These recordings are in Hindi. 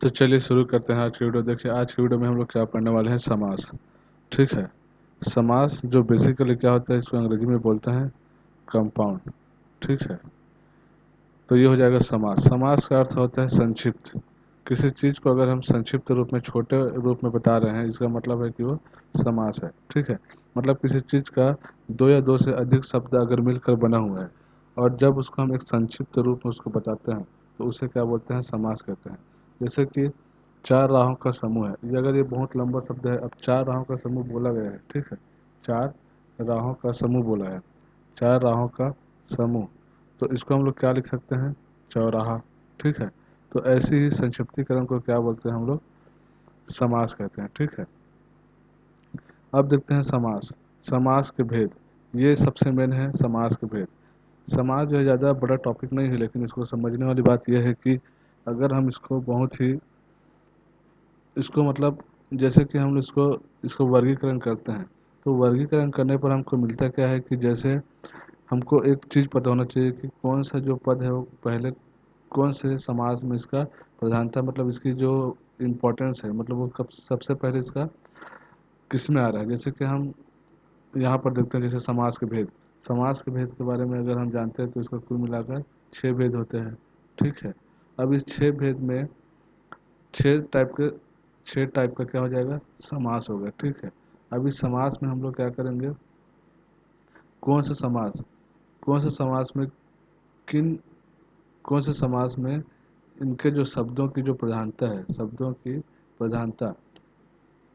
तो चलिए शुरू करते हैं आज की वीडियो। देखिए आज की वीडियो में हम लोग क्या पढ़ने वाले हैं, समास। ठीक है। समास जो बेसिकली क्या होता है, इसको अंग्रेजी में बोलते हैं कंपाउंड। ठीक है। तो ये हो जाएगा समास। समास का अर्थ होता है संक्षिप्त। किसी चीज़ को अगर हम संक्षिप्त रूप में, छोटे रूप में बता रहे हैं, इसका मतलब है कि वो समास है। ठीक है। मतलब किसी चीज़ का दो या दो से अधिक शब्द अगर मिलकर बना हुआ है और जब उसको हम एक संक्षिप्त रूप में उसको बताते हैं तो उसे क्या बोलते हैं, समास कहते हैं। जैसे कि चार राहों का समूह है, ये अगर ये बहुत लंबा शब्द है, अब चार राहों का समूह बोला गया है। ठीक है। चार राहों का समूह बोला है, चार राहों का समूह। तो इसको हम लोग क्या लिख सकते हैं, चौराहा। ठीक है। तो ऐसी ही संक्षिप्तीकरण को क्या बोलते हैं हम लोग, समास कहते हैं। ठीक है। अब देखते हैं समास। समास के भेद, ये सबसे मेन है समास के भेद। समास जो है ज़्यादा बड़ा टॉपिक नहीं है, लेकिन इसको समझने वाली बात यह है कि अगर हम इसको बहुत ही, इसको मतलब जैसे कि हम इसको इसको वर्गीकरण करते हैं, तो वर्गीकरण करने पर हमको मिलता क्या है कि जैसे हमको एक चीज़ पता होना चाहिए कि कौन सा जो पद है वो पहले कौन से समाज में इसका प्रधानता, मतलब इसकी जो इम्पोर्टेंस है, मतलब वो कब सबसे पहले इसका किस में आ रहा है। जैसे कि हम यहाँ पर देखते हैं, जैसे समाज के भेद। समाज के भेद के बारे में अगर हम जानते हैं तो इसका कुल मिलाकर 6 भेद होते हैं। ठीक है। अब इस 6 भेद में छः टाइप के, 6 टाइप का क्या हो जाएगा, समास हो गया। ठीक है। अब इस समास में हम लोग क्या करेंगे, कौन से समास, कौन से समास में किन, कौन से समास में इनके जो शब्दों की जो प्रधानता है, शब्दों की प्रधानता,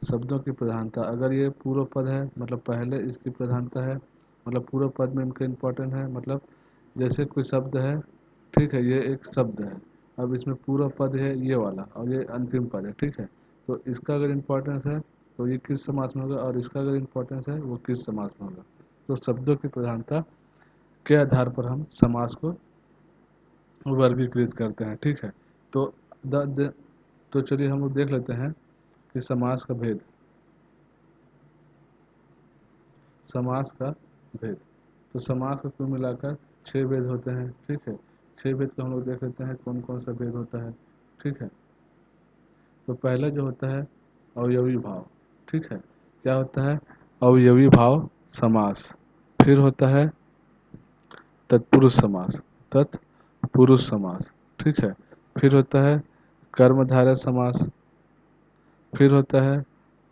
शब्दों की प्रधानता, अगर ये पूर्व पद है मतलब पहले इसकी प्रधानता है, मतलब पूर्व पद में इनका इम्पोर्टेंट है। मतलब जैसे कोई शब्द है, ठीक है, ये एक शब्द है, अब इसमें पूर्व पद है ये वाला और ये अंतिम पद है। ठीक है। तो इसका अगर इम्पोर्टेंस है तो ये किस समास में होगा, और इसका अगर इम्पोर्टेंस है वो किस समास में होगा। तो शब्दों की प्रधानता के आधार पर हम समास को वर्गीकृत करते हैं। ठीक है। तो तो चलिए हम लोग देख लेते हैं कि समास का भेद, समास का भेद। तो समास को कुल मिलाकर 6 भेद होते हैं। ठीक है। 6 भेद को हम लोग देख लेते हैं कौन कौन सा भेद होता है। ठीक है। तो पहला जो होता है अवयवी भाव। ठीक है। क्या होता है, अवयवी भाव समास। फिर होता है तत्पुरुष समास, तत्पुरुष समास। ठीक है। फिर होता है कर्मधारय समास। फिर होता है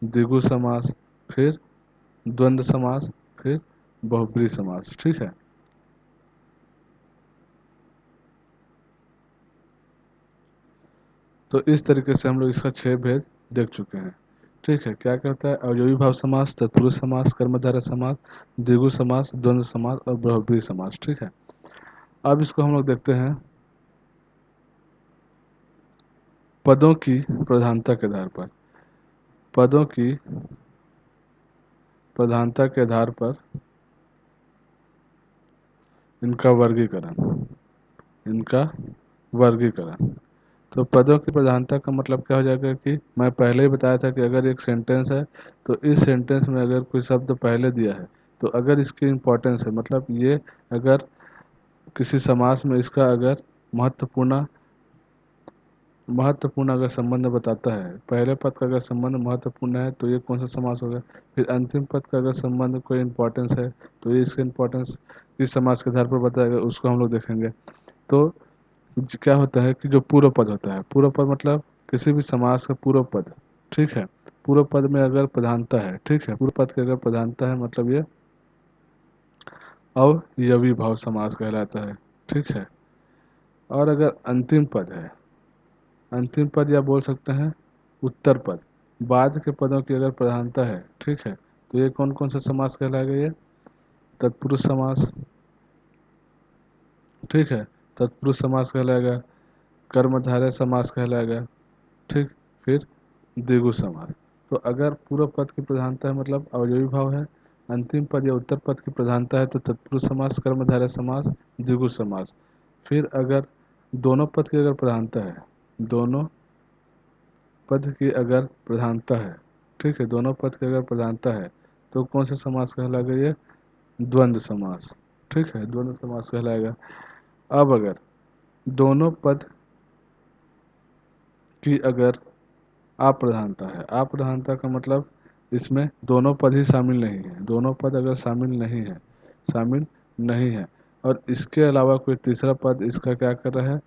द्विगु समास। फिर द्वंद्व समास। फिर बहुब्रीहि समास। ठीक है। तो इस तरीके से हम लोग इसका 6 भेद देख चुके हैं। ठीक है। क्या कहता है, अवयवी भाव समास, तत्पुरुष समास, कर्मधारय समास, द्विगु समास, द्वंद्व समास और बहुब्रीहि समास। ठीक है। अब इसको हम लोग देखते हैं पदों की प्रधानता के आधार पर। पदों की प्रधानता के आधार पर इनका वर्गीकरण, इनका वर्गीकरण। तो पदों की प्रधानता का मतलब क्या हो जाएगा कि मैं पहले ही बताया था कि अगर एक सेंटेंस है तो इस सेंटेंस में अगर कोई शब्द पहले दिया है तो अगर इसकी इम्पोर्टेंस है, मतलब ये अगर किसी समास में इसका अगर महत्वपूर्ण महत्वपूर्ण अगर संबंध बताता है, पहले पद का अगर संबंध महत्वपूर्ण है तो ये कौन सा समास होगा। फिर अंतिम पद का अगर संबंध कोई इम्पोर्टेंस है तो ये इसका इम्पोर्टेंस किस समास के आधार पर बताएगा, उसको हम लोग देखेंगे। तो क्या होता है कि जो पूर्व पद होता है, पूर्व पद मतलब किसी भी समास का पूर्व पद। ठीक है। पूर्व पद में अगर प्रधानता है, ठीक है, पूर्व पद की अगर प्रधानता है मतलब ये अवयवी भाव समास कहलाता है। ठीक है। और अगर अंतिम पद है, अंतिम पद या बोल सकते हैं उत्तर पद, बाद के पदों की अगर प्रधानता है, ठीक है, तो ये कौन कौन सा समास कहलाएगा, ये तत्पुरुष समास। ठीक है। तत्पुरुष समास कहलाएगा, कर्मधारय समास कहलाएगा। ठीक। फिर द्विगु समास। तो अगर पूर्व पद की प्रधानता है मतलब अवयवी भाव है, अंतिम पद या उत्तर पद की प्रधानता है तो तत्पुरुष समास, कर्मधारय समास, द्विगु समास। फिर अगर दोनों पद की अगर प्रधानता है, दोनों पद की अगर प्रधानता है, ठीक है, दोनों पद की अगर प्रधानता है तो कौन सा समास कहलाएगा, ये द्वंद्व समास। ठीक है। द्वंद्व समास कहलाएगा। अब अगर दोनों पद कि अगर अप्रधानता है, अप्रधानता का मतलब इसमें दोनों पद ही शामिल नहीं है, दोनों पद अगर शामिल नहीं है, शामिल नहीं है और इसके अलावा कोई तीसरा पद इसका क्या कर रहा है,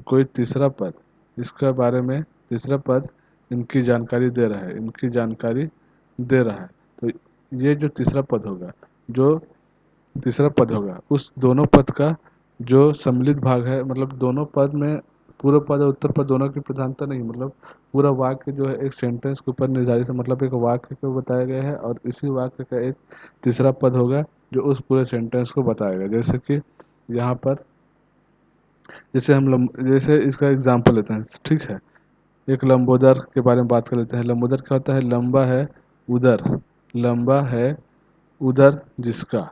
कोई तीसरा पद इसके बारे में, तीसरा पद इनकी जानकारी दे रहा है, इनकी जानकारी दे रहा है, तो ये जो तीसरा पद होगा, जो तीसरा पद होगा उस दोनों पद का जो सम्मिलित भाग है, मतलब दोनों पद में पूर्व पद और उत्तर पद दोनों की प्रधानता नहीं, मतलब पूरा वाक्य जो है एक सेंटेंस के ऊपर निर्धारित है, मतलब एक वाक्य को बताया गया है और इसी वाक्य का एक तीसरा पद होगा जो उस पूरे सेंटेंस को बताएगा। जैसे कि यहाँ पर जैसे इसका एग्जाम्पल लेते हैं, ठीक है। एक लंबोदर के बारे में बात कर लेते हैं। लंबोदर क्या होता है, लंबा है उदर, लंबा है उदर जिसका,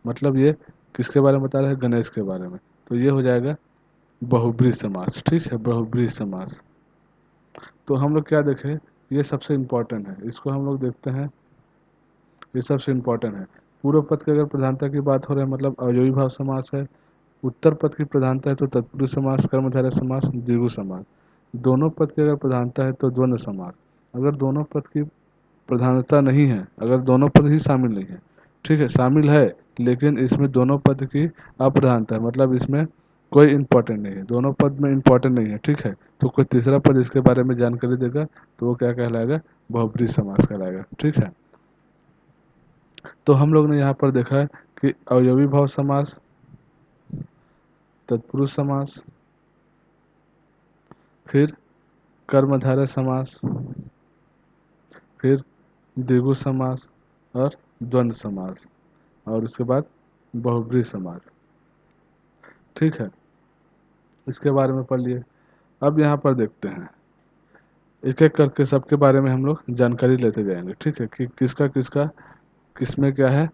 मतलब ये किसके बारे में बता रहे हैं, गणेश के बारे में, तो ये हो जाएगा बहुब्रीहि समास, ठीक है, बहुब्रीहि समास। तो हम लोग क्या देखें, ये सबसे इम्पोर्टेंट है, इसको हम लोग देखते हैं, ये सबसे इम्पोर्टेंट है। पूर्व पद की अगर प्रधानता की बात हो रही है मतलब अवयवी भाव समास है, उत्तर पद की प्रधानता है तो तत्पुरुष समास, कर्मधारय समास, द्विगु समास। दोनों पद की अगर प्रधानता है तो द्वंद्व समास। अगर दोनों पद की प्रधानता नहीं है, अगर दोनों पद ही शामिल नहीं है, ठीक है, शामिल है लेकिन इसमें दोनों पद की अप्रधानता है, मतलब इसमें कोई इंपॉर्टेंट नहीं है, दोनों पद में इंपॉर्टेंट नहीं है, ठीक है, तो कोई तीसरा पद इसके बारे में जानकारी देगा तो वो क्या कहलाएगा, बहुब्रीहि समास कहलाएगा, ठीक है। तो हम लोग ने यहाँ पर देखा है कि अवयवी भाव समास, तत्पुरुष समास, फिर कर्मधारय समास, फिर द्विगु समास और द्वंद्व समास, और उसके बाद बहुब्रीहि समास, ठीक है, इसके बारे में पढ़ लिए। अब यहाँ पर देखते हैं, एक एक करके सबके बारे में हम लोग जानकारी लेते जाएंगे, ठीक है, कि किसका किसका किसमें क्या है।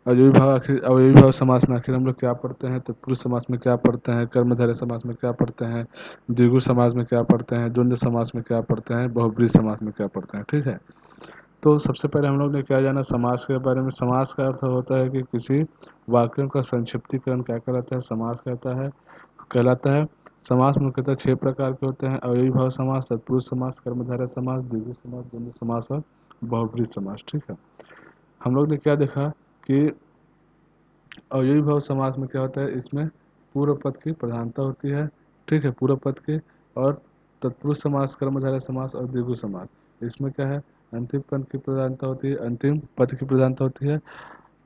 अवयवी भाव, आखिर अवयवी भाव समास में आखिर हम लोग क्या पढ़ते हैं, तत्पुरुष समास में क्या पढ़ते हैं, कर्मधारय समास में क्या पढ़ते हैं, द्विगु समास में क्या पढ़ते हैं, द्वंद्व समास में क्या पढ़ते हैं, बहुब्रीहि समास में क्या पढ़ते हैं, ठीक है। तो सबसे पहले हम लोग ने क्या जाना समास के बारे में। समास का अर्थ होता है कि किसी वाक्यों का संक्षिप्तीकरण क्या कहलाता है, समास कहलाता है। समास मुख्यतः 6 प्रकार के होते हैं, अवयवी भाव समास, तत्पुरुष समास, कर्मधारय समास, द्विगु समास, द्वंद्व समास और बहुब्रीहि समास, ठीक है। हम लोग ने क्या देखा कि अवयवी भाव समास में क्या होता है, इसमें पूर्व पद की प्रधानता होती है, ठीक है, पूर्व पद की, और तत्पुरुष समास, कर्मधारय समास और द्विगु समास, इसमें क्या है, अंतिम पद की प्रधानता होती है, अंतिम पद की प्रधानता होती है,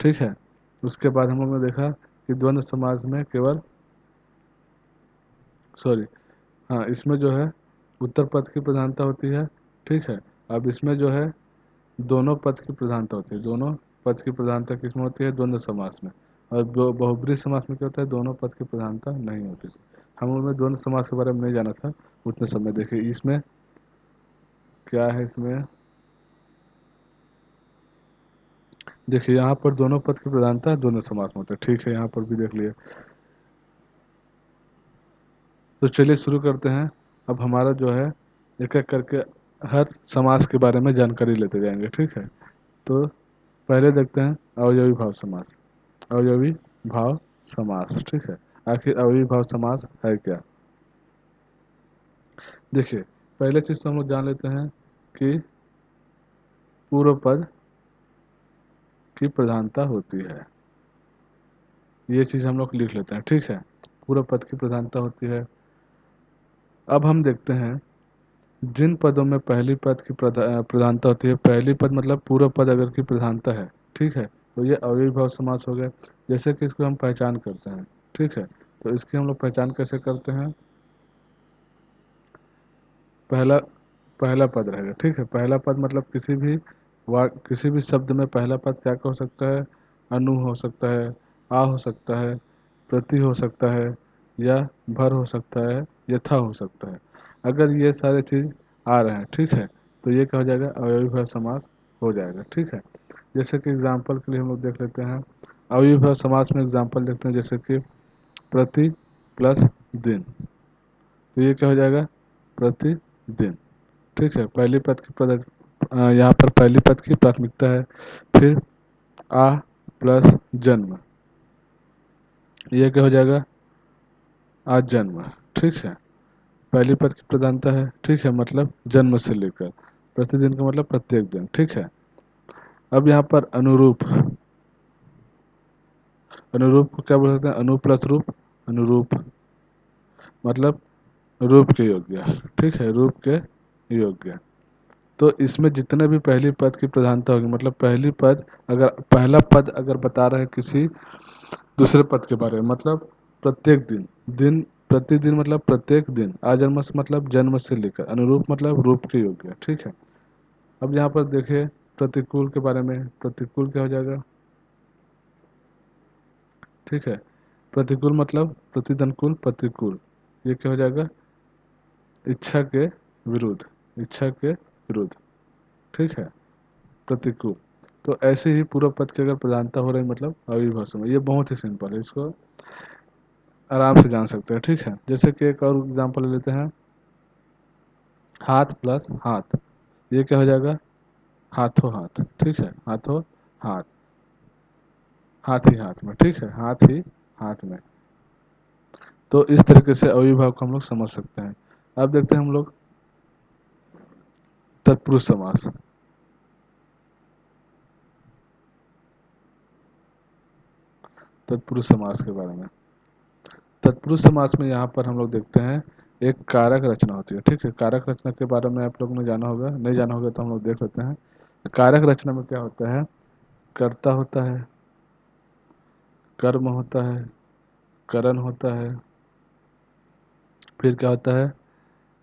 ठीक है। उसके बाद हम लोग ने देखा कि द्वंद्व समास में केवल, सॉरी, हाँ, इसमें जो है उत्तर पद की प्रधानता होती है, ठीक है। अब इसमें जो है दोनों पद की प्रधानता होती है, दोनों पद की प्रधानता किसमें होती है, द्वंद्व समास में। और बहुब्रीहि समास में क्या होता है, दोनों पद की प्रधानता नहीं होती थी। हम लोग ने द्वंद्व समास के बारे में नहीं जाना था उतने समय। देखिए इसमें क्या है, इसमें देखिए यहाँ पर दोनों पद की प्रधानता द्वंद्व समास में होता है, ठीक है, यहाँ पर भी देख लिए। तो चलिए शुरू करते हैं। अब हमारा जो है एक एक करके हर समास के बारे में जानकारी लेते जाएंगे, ठीक है। तो पहले देखते हैं अवयवी भाव समास। अवयवी भाव समास, ठीक है। आखिर अवयवी भाव समास है क्या। देखिए पहले चीज तो हम लोग जान लेते हैं कि पूर्व पद की प्रधानता होती है, ये चीज हम लोग लिख लेते हैं, ठीक है, पूर्व पद की प्रधानता होती है। अब हम देखते हैं जिन पदों में पहली पद की प्रधानता होती है, पहली पद मतलब पूर्व पद अगर की प्रधानता है, ठीक है, तो ये अवयवी भाव समास हो गया। जैसे कि इसको हम पहचान करते हैं, ठीक है, तो इसकी हम लोग पहचान कैसे करते हैं, पहला पहला पद रहेगा, ठीक है, पहला पद मतलब किसी भी शब्द में पहला पद क्या हो सकता है, अनु हो सकता है, आ हो सकता है, प्रति हो सकता है, या भर हो सकता है, यथा हो सकता है। अगर ये सारे चीज आ रहे हैं, ठीक है, तो ये क्या हो जाएगा, अवयवी भाव समास हो जाएगा, ठीक है। जैसे कि एग्जाम्पल के लिए हम लोग देख लेते हैं, अवयवी भाव समास में एग्जाम्पल देखते हैं, जैसे कि प्रति प्लस दिन, तो ये क्या हो जाएगा, प्रतिदिन, ठीक है। यहाँ पर पहली पद की प्राथमिकता है। फिर आ प्लस जन्म, ये क्या हो जाएगा, आज जन्म, ठीक है। पहली पद की प्रधानता है, ठीक है, मतलब जन्म से लेकर, प्रतिदिन का मतलब प्रत्येक दिन, ठीक है। अब यहाँ पर अनुरूप, अनुरूप को क्या बोल सकते हैं, अनु प्लस रूप, अनुरूप मतलब रूप के योग्य, ठीक है, रूप के योग्य। तो इसमें जितने भी पहली पद की प्रधानता होगी, मतलब पहली पद, अगर पहला पद अगर बता रहे हैं किसी दूसरे पद के बारे में, मतलब प्रत्येक दिन, दिन प्रतिदिन मतलब प्रत्येक दिन, आजन्मस मतलब जन्म से लेकर, अनुरूप मतलब रूप के योग्य, ठीक है। अब यहाँ पर देखिए प्रतिकूल के बारे में, प्रतिकूल क्या हो जाएगा, ठीक है, प्रतिकूल मतलब प्रतिदनुकूल, प्रतिकूल, ये क्या हो जाएगा, इच्छा के विरुद्ध, इच्छा के विरुद्ध, ठीक है, प्रतिकूल। तो ऐसे ही पूर्व पद की अगर प्रधानता हो रही मतलब अविभाज्य समय, ये बहुत ही सिंपल है, इसको आराम से जान सकते हैं, ठीक है। जैसे कि एक और एग्जांपल ले लेते हैं, हाथ प्लस हाथ, ये क्या हो जाएगा, हाथों हाथ, ठीक है, हाथों हाथ, हाथ ही हाथ में, ठीक है, हाथ ही हाथ में। तो इस तरीके से अविभाव को हम लोग समझ सकते हैं। अब देखते हैं हम लोग तत्पुरुष समास। तत्पुरुष समास के बारे में, तत्पुरुष समास में यहाँ पर हम लोग देखते हैं एक कारक रचना होती है, ठीक है। कारक रचना के बारे में आप लोगों ने जाना होगा, नहीं जाना होगा तो हम लोग देख लेते हैं। कारक रचना में क्या होता है, कर्ता होता है, कर्म होता है, करण होता है, फिर क्या होता है,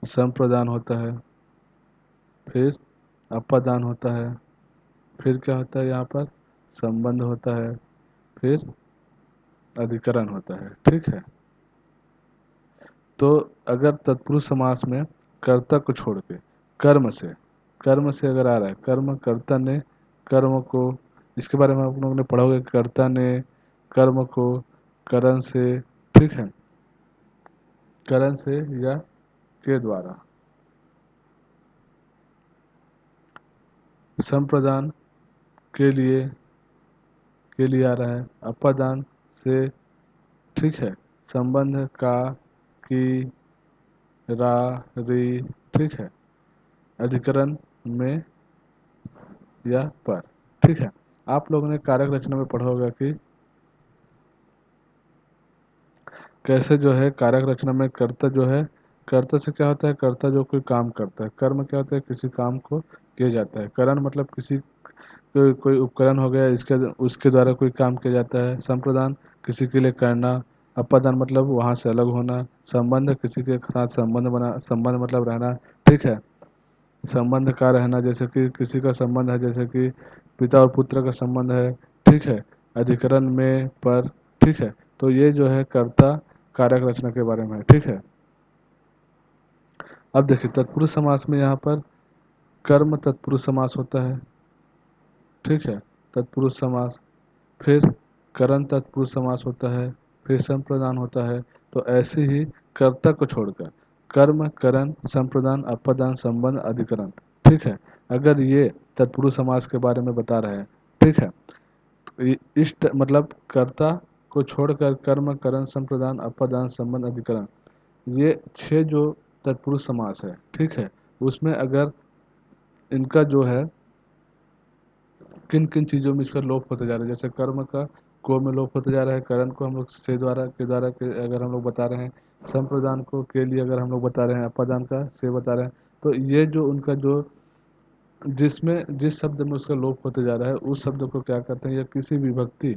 संप्रदान होता है, फिर अपादान होता है, फिर क्या होता है यहाँ पर, संबंध होता है, फिर अधिकरण होता है, ठीक है। तो अगर तत्पुरुष समास में कर्ता को छोड़ के कर्म से, कर्म से अगर आ रहा है, कर्म कर्ता ने कर्म को, इसके बारे में आप लोगों ने पढ़ा होगा, कर्ता ने कर्म को करण से, ठीक है, करण से या के द्वारा, संप्रदान के लिए आ रहा है, अपादान से, ठीक है, संबंध का, की, रा, री, ठीक है, अधिकरण में या पर, ठीक है। आप लोगों ने कारक रचना में पढ़ा होगा कि कैसे जो है कारक रचना में कर्ता जो है, कर्ता से क्या होता है, कर्ता जो कोई काम करता है, कर्म क्या होता है, किसी काम को किया जाता है, करण मतलब किसी कोई उपकरण हो गया, इसके उसके द्वारा कोई काम किया जाता है, संप्रदान किसी के लिए करना, अपादान मतलब वहाँ से अलग होना, संबंध किसी के साथ संबंध बना, संबंध मतलब रहना, ठीक है, संबंध का रहना, जैसे कि किसी का संबंध है, जैसे कि पिता और पुत्र का संबंध है, ठीक है, अधिकरण में पर, ठीक है। तो ये जो है कर्ता कारक रचना के बारे में है, ठीक है। अब देखिए तत्पुरुष समास में यहाँ पर कर्म तत्पुरुष समास होता है, ठीक है, तत्पुरुष समास, फिर करण तत्पुरुष समास होता है, फिर संप्रदान होता है। तो ऐसे ही कर्ता को छोड़कर कर्म करण संप्रदान अपादान संबंध अधिकरण, ठीक है, अगर ये तत्पुरुष समास के बारे में बता रहे हैं, ठीक है, इष्ट मतलब कर्ता को छोड़कर कर्म करण संप्रदान अपादान संबंध अधिकरण, ये छह जो तत्पुरुष समास है, ठीक है, उसमें अगर इनका जो है किन किन चीज़ों में इसका लोप होते जा रहा है, जैसे कर्म का को में लोप होते जा रहा है, करण को हम लोग से द्वारा के अगर हम लोग बता रहे हैं, संप्रदान को के लिए अगर हम लोग बता रहे हैं, अपादान का से बता रहे हैं, तो ये जो उनका जो जिसमें जिस शब्द में उसका लोप होते जा रहा है, उस शब्द को क्या करते हैं, या किसी विभक्ति,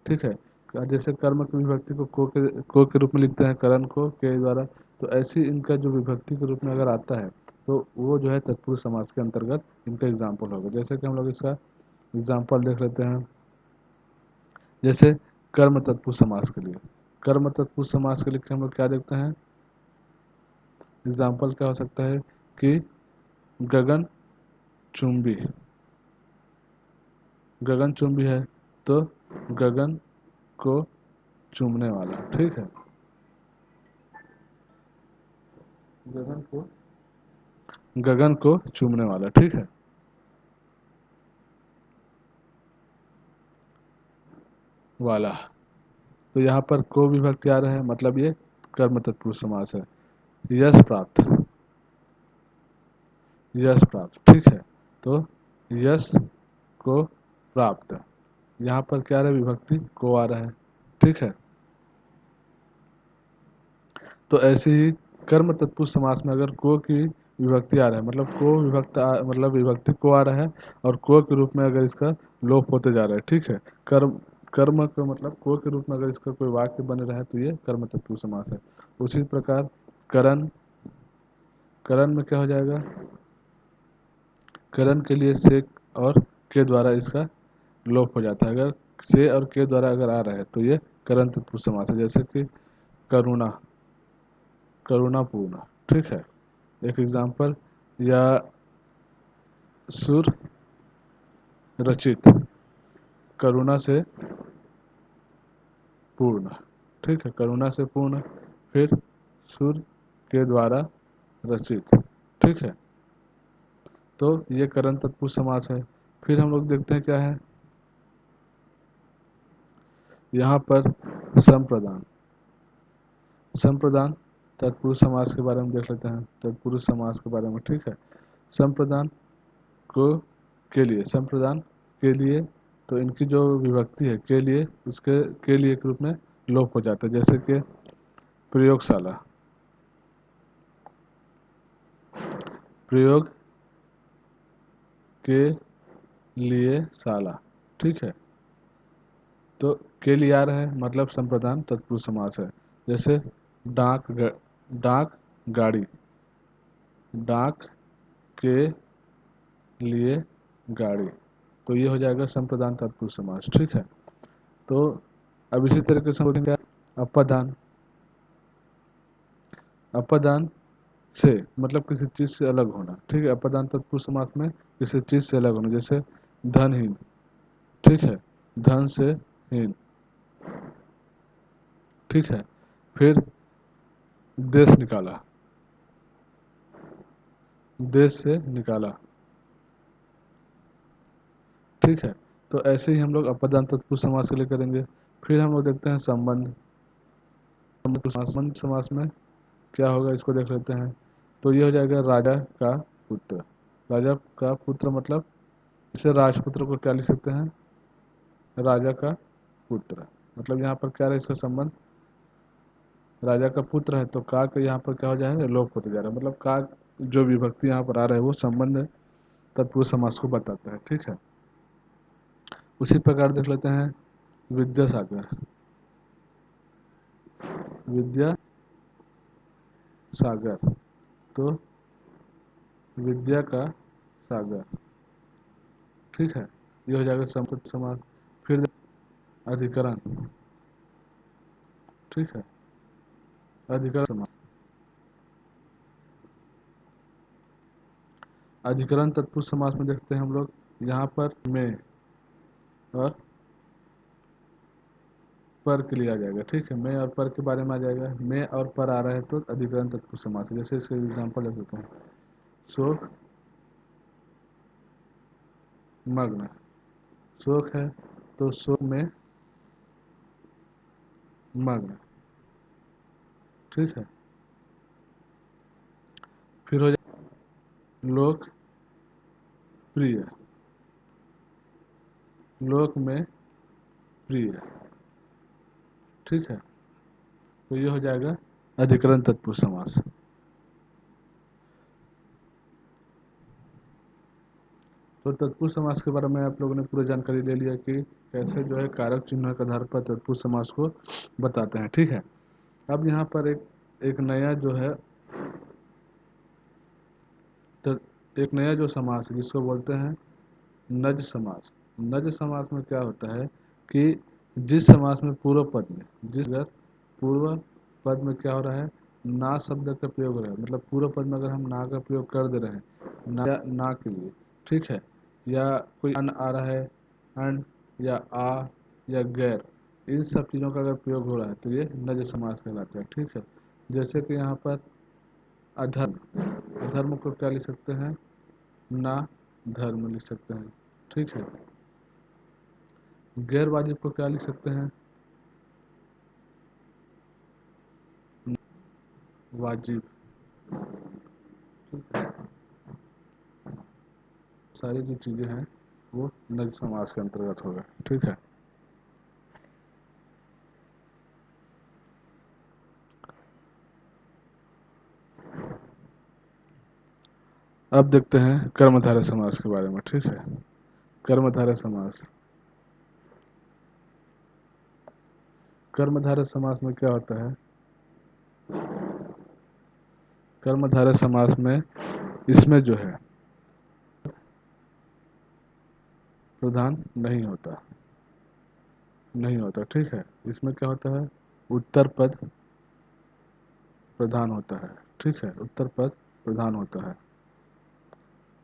ठीक है, जैसे कर्म की विभक्ति को के रूप में लिखते हैं, करण को के द्वारा, तो ऐसी इनका जो विभक्ति के रूप में अगर आता है, तो वो जो है तत्पुरुष समास के अंतर्गत इनका एग्जाम्पल होगा। जैसे कि हम लोग इसका एग्जाम्पल देख लेते हैं, जैसे कर्म तत्पुरुष समास के लिए, कर्म तत्पुरुष समास के लिए हम लोग क्या देखते हैं, एग्जाम्पल क्या हो सकता है कि गगन चुंबी, गगन चुंबी है, तो गगन को चूमने वाला, ठीक है, गगन को, गगन को चूमने वाला, ठीक है, वाला। तो यहाँ पर को विभक्ति आ रहा है, मतलब ये कर्म तत्पुरुष समास है। यश प्राप्त, यश प्राप्त, ठीक है। तो यश को प्राप्त, यहाँ पर क्या आ रहा है, विभक्ति को आ रहा है, ठीक है। तो ऐसे ही कर्म तत्पुरुष समास में अगर को की विभक्ति आ रहा है, मतलब को मतलब विभक्ति को आ रहा है और को के रूप में अगर इसका लोप होते जा रहा है, ठीक है। कर्म कर्म का मतलब को के रूप में अगर इसका कोई वाक्य बन रहा है तो ये कर्म तत्पुरुष समास है। उसी प्रकार करण, करण में क्या हो जाएगा, करण के लिए से और के द्वारा इसका लोप हो जाता है। अगर से और के द्वारा अगर आ रहा है तो ये करण तत्पुरुष समास है। जैसे कि करुणा, करुणापूर्ण, ठीक है, एक एग्जाम्पल। या सुर रचित, करुणा से पूर्ण, ठीक है, करुणा से पूर्ण, फिर सुर के द्वारा रचित, ठीक है। तो ये करण तत्पुरुष समास है। फिर हम लोग देखते हैं क्या है यहाँ पर, संप्रदान, संप्रदान तत्पुरुष समास के बारे में देख लेते हैं, तत्पुरुष समास के बारे में, ठीक है। संप्रदान को के लिए, संप्रदान के लिए, तो इनकी जो विभक्ति है के लिए, उसके के लिए के रूप में लोप हो जाता है। जैसे कि प्रयोगशाला, प्रयोग के लिए शाला, ठीक है। तो के लिए आ रहा है मतलब संप्रदान तत्पुरुष समास है। जैसे डाक गाड़ी, डाक के लिए गाड़ी, तो ये हो जाएगा संप्रदान तत्पुरुष समास, ठीक है। तो अब इसी तरीके से बोलेंगे अपादान, अपादान से मतलब किसी चीज से अलग होना, ठीक है। अपादान तत्पुरुष समास में किसी चीज से अलग होना, जैसे धनहीन, ठीक है, धन से हीन, ठीक है। फिर देश निकाला, देश से निकाला, ठीक है। तो ऐसे ही हम लोग अपादान तत्पुरुष समास के लिए करेंगे। फिर हम लोग देखते हैं संबंध, संबंध समास में क्या होगा इसको देख लेते हैं। तो ये हो जाएगा राजा का पुत्र, राजा का पुत्र मतलब इसे राजपुत्र को क्या लिख सकते हैं, राजा का पुत्र, मतलब यहाँ पर क्या है इसका संबंध, राजा का पुत्र है तो का के यहाँ पर क्या हो जाएगा, लोप होते जा रहा है, मतलब का जो विभक्ति यहाँ पर आ रहा है वो संबंध तत्पुरुष समास को बताता है, ठीक है। उसी प्रकार देख लेते हैं विद्यासागर, विद्या सागर, तो विद्या का सागर, ठीक है, ये हो जाएगा संपत्ति समास। फिर अधिकरण, ठीक है, अधिकरण समास, अधिकरण तत्पुरुष समास में देखते हैं हम लोग यहाँ पर में और पर के लिए आ जाएगा, ठीक है, में और पर के बारे में आ जाएगा। में और पर आ रहा है तो अधिकरण तत्पुरुष समास है। जैसे इसके एग्जाम्पल लिख देता हूँ, शोक मग्न, शोक है तो शोक में मग्न, ठीक है। फिर हो जाए लोक प्रिय, लोक में प्रिय, ठीक है। तो ये हो जाएगा अधिकरण तत्पुरुष समास। तो तत्पुरुष समास के बारे में आप लोगों ने पूरी जानकारी ले लिया कि कैसे जो है कारक चिन्ह के आधार पर तत्पुरुष समास को बताते हैं, ठीक है। अब यहाँ पर एक नया जो है एक नया जो समास है जिसको बोलते हैं नज समास। नज समास में क्या होता है कि जिस समास में पूर्व पद में, जिस अगर पूर्व पद में क्या हो रहा है, ना शब्द का प्रयोग हो रहा है, मतलब पूर्व पद में अगर हम ना का प्रयोग कर दे रहे हैं ना के लिए, ठीक है, या कोई अन आ रहा है, अन या आ या गैर, इन सब चीज़ों का अगर प्रयोग हो रहा है तो ये नज समास कहलाता है, ठीक है। जैसे कि यहाँ पर अधर्म, अधर्म को क्या लिख सकते हैं, ना धर्म लिख सकते हैं, ठीक है। गैर वाजिब को क्या लिख सकते हैं, वाजिब, सारी जो चीज़ें हैं वो नज समास के अंतर्गत होगा। ठीक है, अब देखते हैं कर्मधारय समास के बारे में। ठीक है, कर्मधारय समास। कर्मधारय समास में क्या होता है? कर्मधारय समास में इसमें जो है प्रधान नहीं होता। ठीक है, इसमें क्या होता है? उत्तर पद प्रधान होता है। ठीक है, उत्तर पद प्रधान होता है।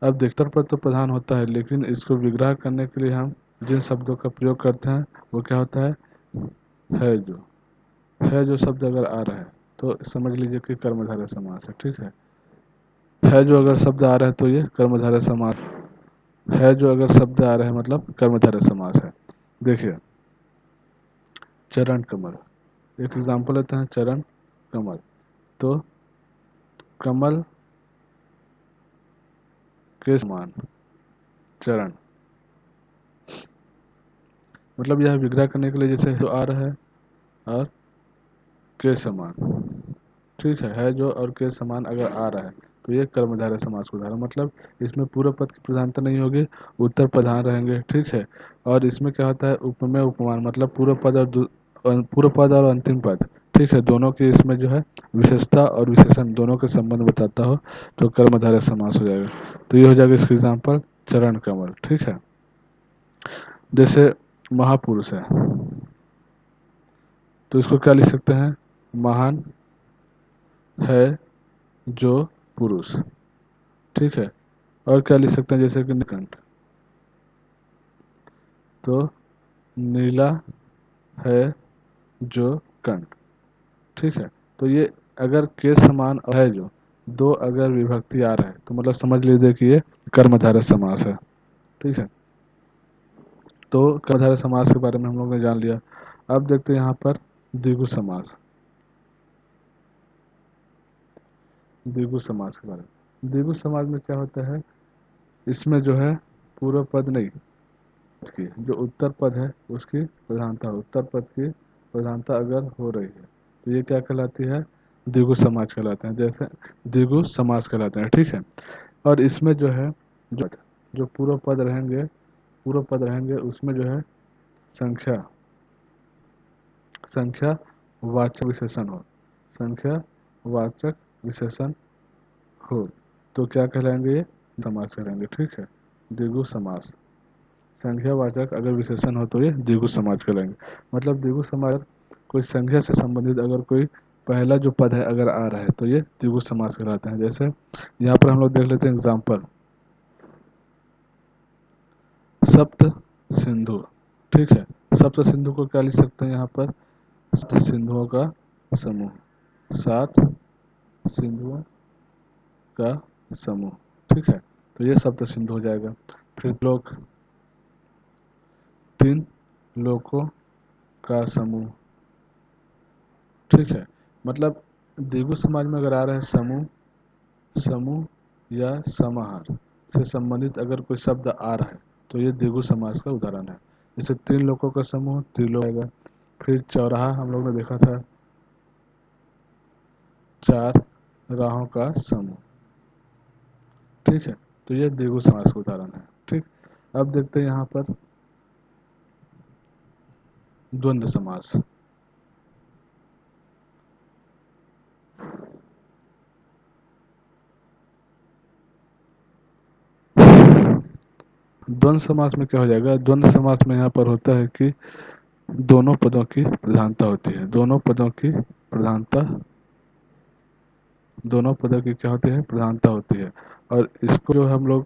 अब उत्तर पद तो प्रधान होता है, लेकिन इसको विग्रह करने के लिए हम जिन शब्दों का प्रयोग करते हैं वो क्या होता है? है जो शब्द अगर आ रहा है तो समझ लीजिए कि कर्मधारय समास है। ठीक है जो अगर शब्द आ रहा है तो ये कर्मधारय समास है। जो अगर शब्द आ रहा है मतलब कर्मधारय समास है। देखिए, चरण कमल, एक एग्जाम्पल लेते हैं, चरण कमल। तो कमल के समान चरण, मतलब यह विग्रह करने के लिए जैसे जो आ रहा है और के समान। ठीक है जो और के समान अगर आ रहा है तो ये कर्मधारय समास को उदाहरण, मतलब इसमें पूर्व पद की प्रधानता नहीं होगी, उत्तर प्रधान रहेंगे। ठीक है, और इसमें क्या होता है? उपमेय उपमान, मतलब पूर्व पद और अंतिम पद, ठीक है, दोनों की इसमें जो है विशेषता और विशेषण दोनों के संबंध बताता हो तो कर्मधारय समास हो जाएगा। तो ये हो जाएगा इसका एग्जाम्पल चरण कमल। ठीक है, जैसे महापुरुष है तो इसको क्या लिख सकते हैं? महान है जो पुरुष। ठीक है, और क्या लिख सकते हैं? जैसे कि नीलकंठ, तो नीला है जो कंठ। ठीक है, तो ये अगर के समान है जो दो अगर विभक्ति आ रहा है तो मतलब समझ लीजिए कि ये कर्मधारय समास है। ठीक है, तो कर्मधारय समास के बारे में हम लोग ने जान लिया। अब देखते हैं यहाँ पर द्विगु समास। द्विगु समास के बारे में, द्विगु समास में क्या होता है? इसमें जो है पूर्व पद नहीं की जो उत्तर पद है उसकी प्रधानता, उत्तर पद की प्रधानता अगर हो रही है तो ये क्या कहलाती है? द्विगु समास कहलाते हैं। जैसे द्विगु समास कहलाते हैं। ठीक है, और इसमें जो है जो पूर्व पद रहेंगे उसमें जो है संख्या संख्या वाचक विशेषण हो, संख्या वाचक विशेषण हो तो क्या कहलाएंगे? ये समास कहलाएंगे। ठीक है, द्विगु समास, संख्यावाचक अगर विशेषण हो तो ये द्विगु समास कहलाएंगे। मतलब द्विगु समास कोई संख्या से संबंधित अगर कोई पहला जो पद है अगर आ रहा है तो ये द्विगु समास कहलाते हैं। जैसे यहाँ पर हम लोग देख लेते हैं एग्जाम्पल, सप्त सिंधु। ठीक है, सप्त सिंधु को क्या लिख सकते हैं? यहाँ पर सप्त सिंधुओं का समूह, 7 सिंधुओं का समूह। ठीक है, तो ये सप्त सिंधु हो जाएगा। फिर लोक, 3 लोकों का समूह। ठीक है, मतलब द्विगु समाज में अगर आ रहे हैं समूह या समाहार से संबंधित अगर कोई शब्द आ रहा है तो ये द्विगु समाज का उदाहरण है। जैसे 3 लोगों का समूह त्रिलोक आएगा। फिर चौराहा हम लोग ने देखा था, 4 राहों का समूह। ठीक है, तो ये द्विगु समाज का उदाहरण है। ठीक, अब देखते हैं यहाँ पर द्वंद्व समास। द्वंद्व समास में क्या हो जाएगा? द्वंद्व समास में यहाँ पर होता है कि दोनों पदों की प्रधानता होती है, दोनों पदों की प्रधानता, दोनों पदों की क्या होती है? प्रधानता होती है। और इसको जो हम लोग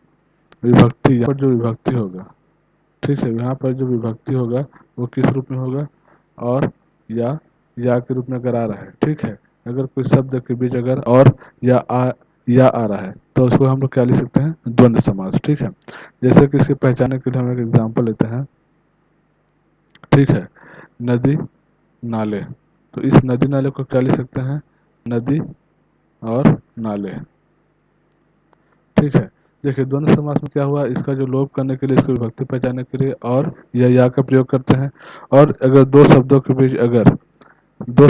विभक्ति, यहाँ पर जो विभक्ति होगा, ठीक है, यहाँ पर जो विभक्ति होगा वो किस रूप में होगा? और या के रूप में अगर आ रहा है। ठीक है, अगर कोई शब्द के बीच अगर और या आ रहा है तो उसको हम लोग क्या लिख सकते हैं? द्वंद्व समास। ठीक है, जैसे कि इसके पहचानने के लिए हम एक एग्जाम्पल लेते हैं। ठीक है, नदी नाले, तो इस नदी नाले को क्या लिख सकते हैं? नदी और नाले। ठीक है, देखिए द्वंद्व समास में क्या हुआ, इसका जो लोप करने के लिए, इसकी विभक्ति पहचानने के लिए और या का प्रयोग करते हैं। और अगर दो शब्दों के बीच अगर दो